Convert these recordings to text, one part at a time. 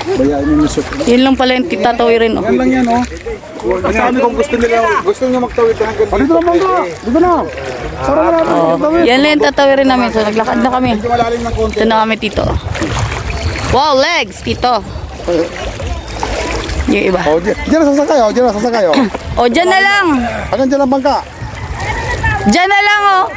Bayain mo yung suko. Yun lang pala yung tatawirin. Yan lang yan, oh. Kasama kung gusto nyo magtawid ka hanggang dito. Dito naman ka. Dito na. Yan lang yung tatawirin namin. So naglakad na kami. Ito na kami, tito. Wow, legs, tito. Yung iba. O, dyan na sasakay, o. Dyan na sasakay, o. O, dyan na lang. Hanggang dyan ang bangka. Dyan na lang, oh.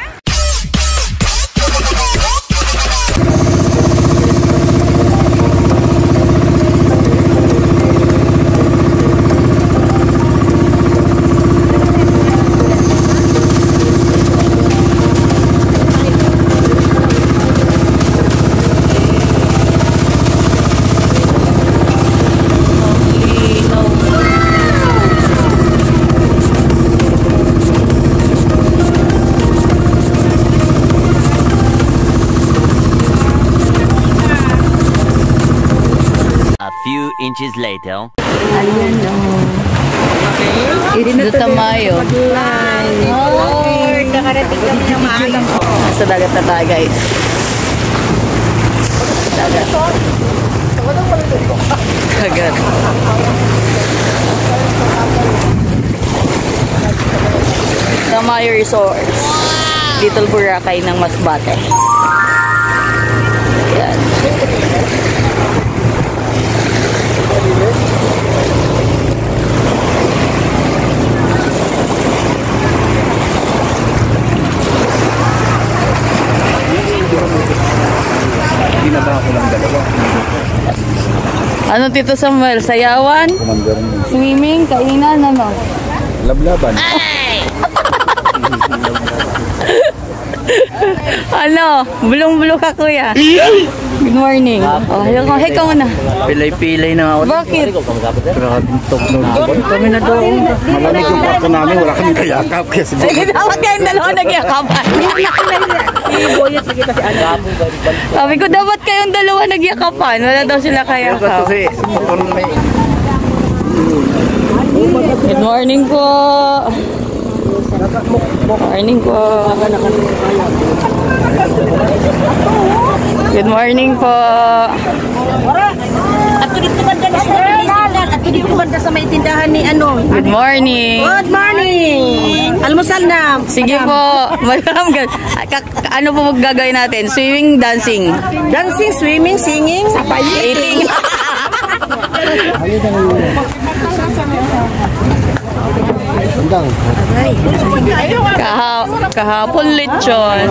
Inches later. Ayan o. Dito tamayo. Nakarating kami ng maayos. Sa dagat na tayo, guys. Dagat. Dagat. Tamayo Resorts. Little Boracay ng Masbate. Yan. Ano Tito Samuel? Sayawan? Swimming? Kainan? Ano? Lablaban. Ano? Bulong-bulong ka, kuya. Good morning. Oh, hello ko. Hey, ka muna. Pilay-pilay na ako. Bakit? Grabing tuklog. Kami na doon. Malamig yung kwarto namin. Wala kami kayakap. Sige, dapat kayong dalawa nagyakapan. Sabi ko, dapat kayong dalawa nagyakapan. Wala daw sila kayakap. Good morning po. Morning po. Good morning po. Ato dito banda na sa Pilipinas. Ato dito banda sa may tindahan ni ano. Good morning. Good morning. Almusal na. Sige po. Madam, ano po gagawin natin? Swimming, dancing. Dancing, swimming, singing, Eating. Kahapon lechon.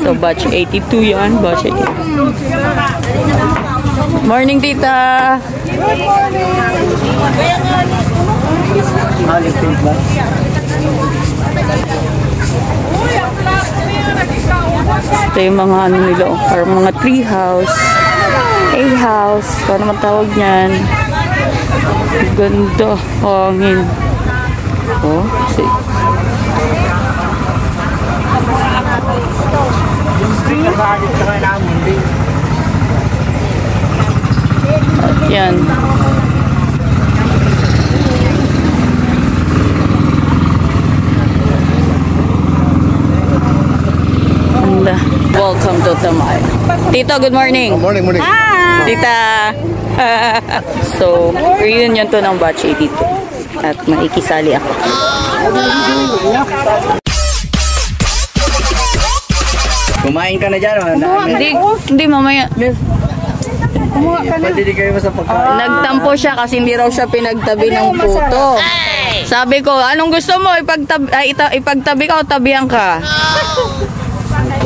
So batch 82 yan, batch 82. Morning tita. Ito yung mga ano nila, or mga tree house, A-house, kung naman tawag niyan. Ganda, hangin. Oh, see. At yan. Welcome to Tamay. Tito, good morning. Good morning, morning. Tita. So, reunion to ng batch 82. At makikisali ako. Kumain ka na dyan. Hindi mamaya. Pwede di kayo sa pagkain. Nagtampo siya kasi hindi raw siya pinagtabi ng puto. Sabi ko, anong gusto mo? Ipagtabi ka o tabihan ka?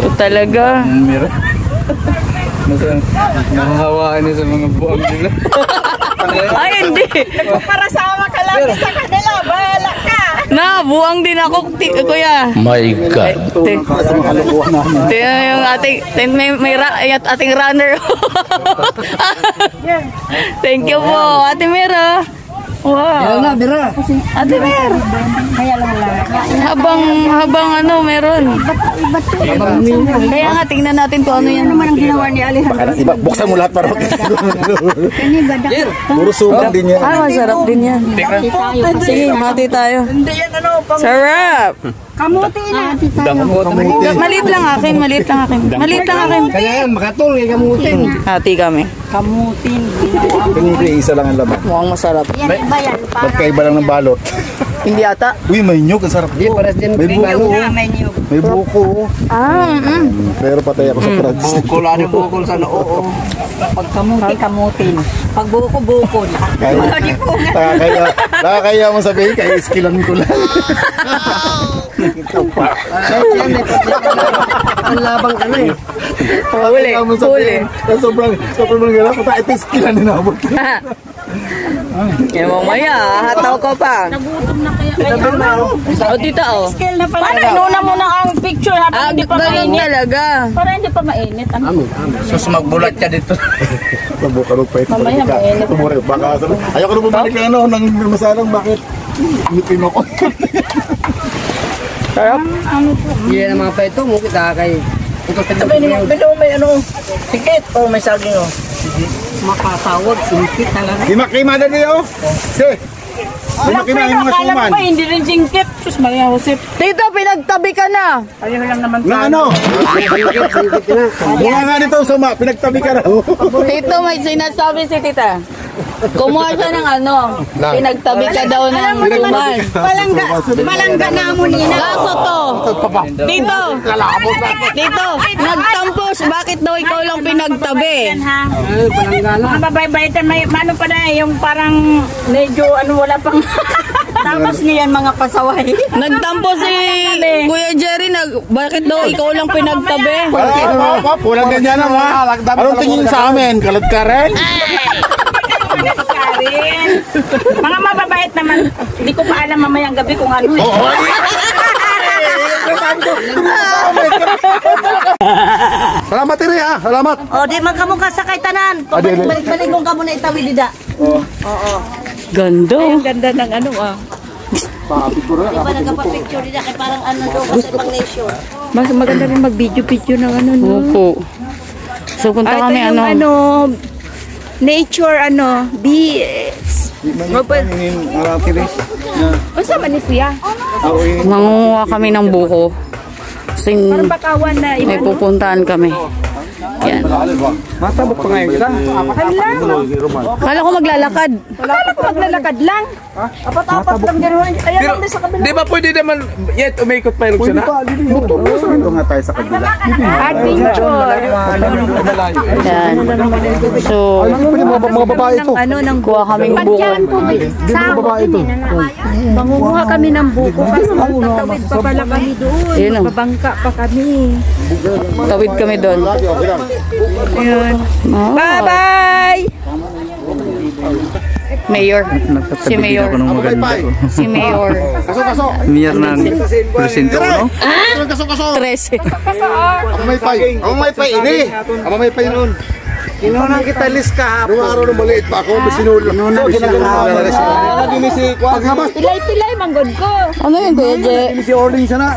Ito talaga. Nakahawaan niya sa mga buwag nila. Ay, hindi. Para sama ka lang sa kanila. Bahala ka. Na, buwang din ako, kuya. My God. Tingnan yung ating runner. Thank you po, Ate Mira. Wow. Ate Mira. Habang ano, meron. Kaya nga, tingnan natin kung ano yan. Ano naman ang ginawa ni Alejandro? Buksan mo lahat para puro suman din yan. Ah, masarap din yan. Sige, hati tayo. Hindi yan ano. Sarap! Kamuti na. Maliit lang akin, maliit lang akin. Maliit lang akin. Kaya yan, makatul, kamutin. Hati kami. Kamutin. Pinili, isa lang ang laman. Mukhang masarap. Yan ba yan? Magkaiba lang ng balot. Hindi ata. Uy, may nyug, ang sarap ko. May buko. May niyog. May buko. Pero patay ako sa drugs. Bukol, ano yung bukol sa noo? Pag kamuti, kamutin. Pag buko, bukol. Nakakaya mo sabihin, kaya iskilan ko lang. Ang labang ka na eh. Huli, huli. Sobrang gala, puta, ito iskilan na nabot. Eh, mamaya, hataw ko pa. Nagutom na kaya. O, tita, o. Scale na pala. Paano inuna mo na ang picture habang hindi pa Ganun mainit? talaga. Para hindi pa mainit. Sus, magbulat ka dito. Nabukalog pa ito. Mamaya mainit. Tumuri, baka sabi. Ayoko na bumalik ng ano, ng masalang, bakit? Ngipin ako. Yan ang mga paito mo, kita kay... Sabi ni Bilo, may ano, sikit o may saging, o. Makatawag, singkit talaga. Himak-himada niyo. Si. Himak-himahin mga Akala suman. mo ba hindi rin singkit? Sus, Maria Josep. Tito, pinagtabi ka na. Ayaw lang naman Na ano? Bunga nga nito, suma. Pinagtabi ka na. Tito, may sinasabi si tita. Kumuha siya ng ano, pinagtabi ka daw ng tumal. Palangga na mo nina. Kaso to, Tito, Tito, nagtampos, bakit daw ikaw lang pinagtabi? Ha? Mga babaybaitan, may ano pa na yung parang medyo ano wala pang tapos niyan mga pasaway. Nagtampo si Kuya Jerry, bakit daw ikaw lang pinagtabi? Pulang ganyan na ha. Anong tingin sa amin? Kalad ka rin? Karin. Mga mababait naman. Hindi ko pa alam mamayang gabi kung ano. Salamat Tiri ha. Salamat. O, di man kamo kasakay tanan. Balik-balik kung kamo na itawi dida. Ganda. Ganda ng ano ah. Di ba nagpa-picture dida kay parang ano daw kasi pang nation. Mas maganda rin mag-video ng ano, no? Opo. So, punta Ito kami yung ano. nature, Basta ba ni siya? Nangunguha kami ng buko. Kasi Bakawan na may pupuntahan kami. Yan. Matabok pa ngayon kita. Kala ko maglalakad. Akala ko maglalakad lang. Apat-apat lang gano'n. Ayan lang din sa kabila. Di ba pwede naman, yet umikot pa yung sana? Ito nga tayo sa kabila. Adventure. Yan. So, Mga babae ito. Ng kuha kaming buko. Mga babae ito. Mangunguha kami ng buko kasi magtatawid pa pala kami doon. Ayun, oh. Babangka pa kami. Tawid kami doon. Ayun. Oh, Bye-bye! Mayor. Si Mayor. Si Mayor. Kaso. Mayor ng presinto, no? Kaso. 13. Ako may pay. Ako may pay ini. Ako may pay noon. Kinunan kita list kahapon. Nung araw na maliit pa ako, sinul. So, ginagawa na si paglabas. Pilay-pilay, manggod ko. Ano yun, Kuya Je? Si Orling sana.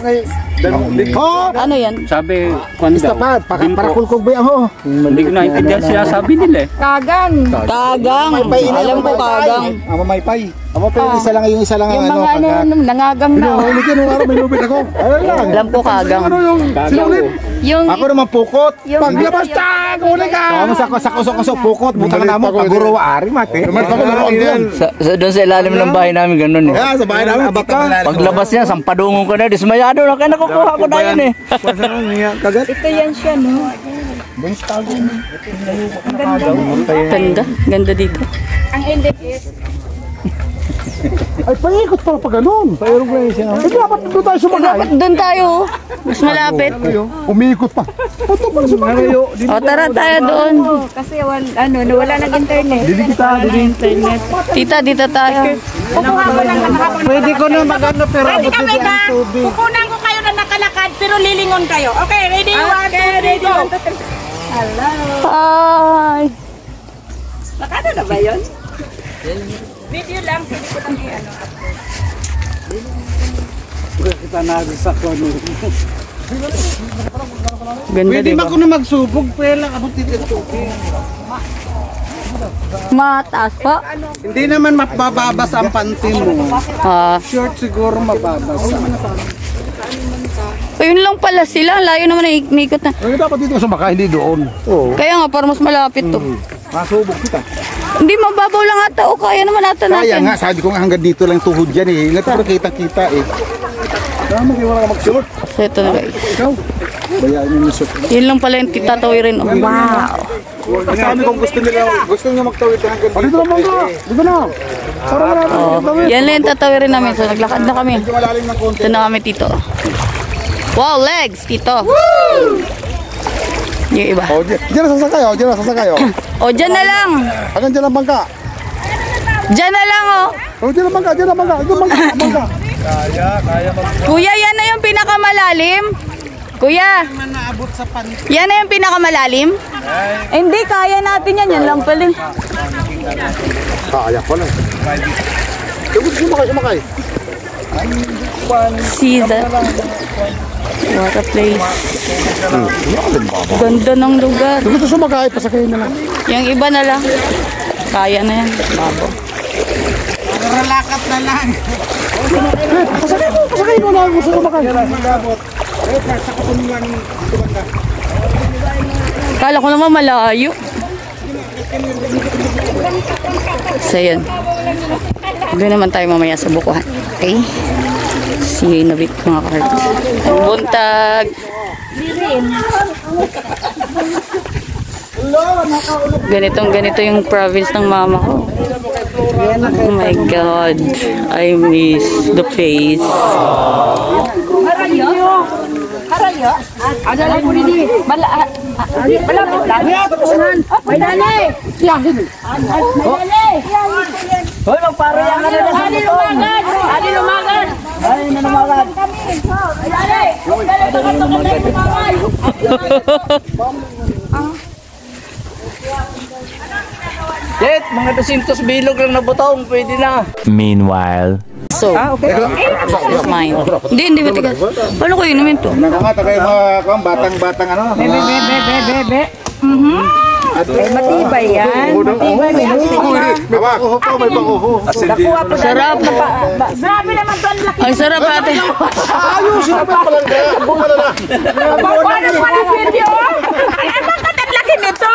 Ano yan? Sabi, kung daw, Istapad, para kulkog ba ako? hindi ko naintindihan siya sabi nila eh. Kagan. Kagang. Alam ko kagang. Ama may pay. Ama pay yung isa lang Yung ang mga nangagang na. Hindi ka nung araw may lubid ako. Ayun lang. Alam ko kagang. Ano yung sinulit? Yung Ako naman pukot. Paglabas ta, huli ka. Kamo sa pukot, butang na mo paguro ari mate. Naman pa Doon sa ilalim ng bahay namin, ganun eh. sa bahay namin baka. Paglabas niya, sampadungon ko na, dismayado na, kaya nakukuha ko na yun eh. Kagat. ito yan siya, no? Ganda. Ganda dito. Ang ended is, Ay paikot pa ganun. Payro ko yung siya. Eh dapat doon tayo sumagay. Doon tayo. Mas malapit. Umiikot pa. Ito pa sumagay. O, tara tayo doon. kasi nawala ng internet. Internet. Tita, dito tayo. Kukuha ko lang nakakapon. Pwede ko na magano pero Ready kami ba? Kukunan ko kayo na nakalakad pero lilingon kayo. Okay, ready? 1, 2, 3, go. Hi. Nakano na ba yun? Video lang, pwede ko lang i-ano. Ganda, diba? na magsubog pero lang abot dito. Mataas pa. Hindi naman mababasa ang panty mo. Ah, Short siguro mababasa. Ayun lang pala sila. Layo naman na ikot na. Ay, dapat dito sumakay, hindi doon. Oo. Kaya nga, para mas malapit to. Masubok kita. Hindi, mababaw lang ata. O, kaya naman ata natin. Kaya nga, sabi ko nga hanggang dito lang tuhod yan eh. Hindi ko kita eh. Tama, hindi wala ka magsulot. So, ito na guys. Ikaw, bayaan mo yung sulot. Yun lang pala yung titatawirin. Oh, wow. Sabi kung gusto nyo magtawid hanggang dito. Dito naman ka. Dito na. Yan lang yung tatawirin namin. So, naglakad na kami. Medyo malalim ng konti. Ito na kami, tito. Wow, legs, tito. Yung iba. O, dyan na sasakay o. Dyan na sasakay o. O, dyan na lang. Hanggang dyan ang bangka. Dyan na lang, oh. O, dyan ang bangka. Dyan ang bangka. Dyan ang bangka. Kuya, yan na yung pinakamalalim. Kuya, yan na yung pinakamalalim? Hindi, kaya natin yan. Yan lang pala. Kaya pala. Sumakay. See that? What a place. Ganda ng lugar. Gusto sumakay, pasakay na lang. Yung iba na lang. Kaya na yan. Babo. Relakat na lang. Pasakay mo na. Gusto sumakay. Kala ko naman malayo. So yun. Doon naman tayo mamaya sa bukuhan. Okay? See you in a bit mga kards. Buntag! Ganito yung province ng mama ko. Oh my God. I miss the place. Harayo? Ada lagi po ini. Malapit lang. May dali. Hoy, magparo yan ka na sa lumagan. Ali lumagan. Ay, nanamagan. Jet, mga 200 bilog lang na butong, pwede na. Meanwhile. So, it's mine. Hindi matigas. Paano ko inumin to? Nakangata kayo mga batang-batang ano? Bebe. Matibay yan. Matibay may asin na. May bakuho pa, may bakuho. Nakuha po Sarap. Grabe naman to ang laki. Ang sarap ate. Ayusin na pa lang kaya. Bunga na lang. Ano pa ng video? Ay, bakit ang laki nito?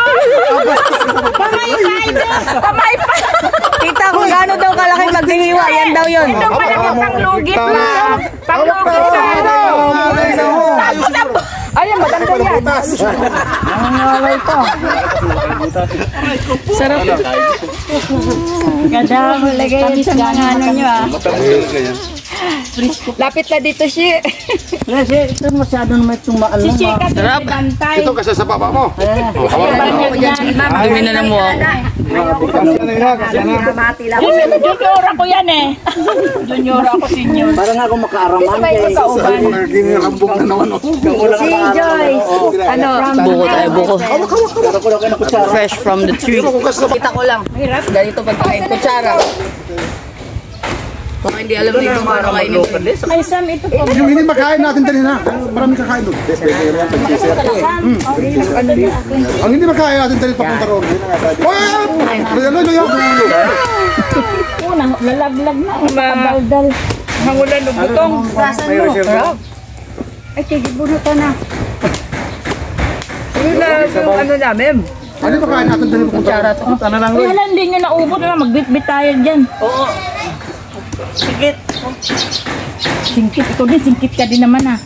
Kamay pa. Kita kung gaano daw kalaki magdingiwa. Yan daw yun. Ito pala yung panglugit na. Panglugit sa ano. Ayan, maganda yan. Nangangalay pa. Sarap. Ganda mo lagay yun sa mga ano nyo ah. Lapit na dito siya. Kasi ito masyado naman itong maalong. Si Chika Sarap. bantay. Ito kasi sa baba mo. Dumi na ng mukha ko. Junior ako yan eh. Junior ako, senior. Parang ako makaaraman. Naging rambong na naman. Si Joyce. Ano? Buko tayo, buko. Fresh from the tree. Kita ko lang. Ganito pagkain. Kutsara. Baka hindi alam nito kung ano kainin. Ay, Sam, ito po. Yung hindi makain natin dali na. Maraming kakain doon. Ang hindi makain natin dali papunta roon. Lalaglag na. Madaldal. Mangulan ng butong. Gasan mo. Ay, tigibunutan na. Yun na yung ano namin. Ano makain natin dali papunta roon? Ano lang Ay, halan, hindi nyo naubot na. Magbit-bit tayo dyan. Oo. Sigit. Singkit. Ikaw din, singkit ka din naman ah.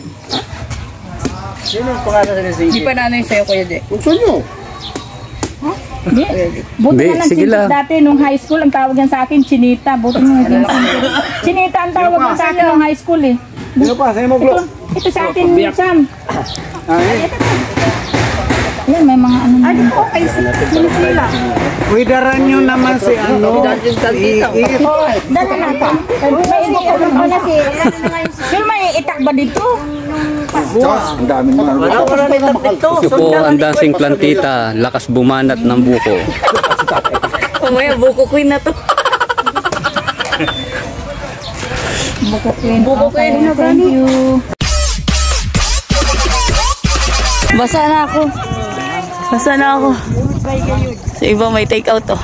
Sino ang pangalan sa Sigit? Hindi pa nanay sa'yo, Kuya De. Gusto nyo? Hindi. Buti ka ng singkit dati nung high school. Ang tawag yan sa akin, Chinita. Buti mo naging singkit. Chinita ang tawag yan sa akin nung high school eh. Sino pa? Sa'yo mo, Glo? Ito sa atin, Sam. Yan, may mga ano. Ay, dito kay sila. Kuidaran nyo naman si ano. Dala natin. May iniitak na si. Pero may itak ba dito? Ang dami naman. Wala may tapito. Ito po ang dancing plantita, lakas bumanat ng buko. Mamaya, buko queen na to. Buko queen. Thank you. Basa na ako. Sa iba may take out to.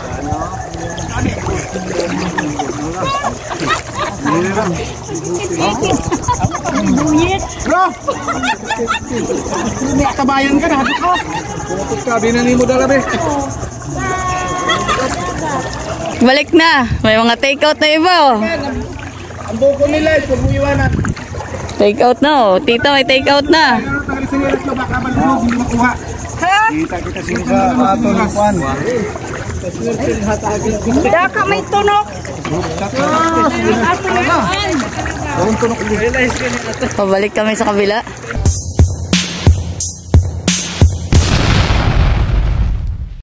Bro! Kabayan ka na, hati ka. Putot ka, binani mo dala, be. Balik na. May mga take out na iba oh. Ang buko nila, huwag mo iwanan. Take out na oh. Tita, may take out na. Sinilas mo, baka malulog, hindi makuha. Kita sila sa atulupan. Daka may tunok. Pabalik kami sa kabila.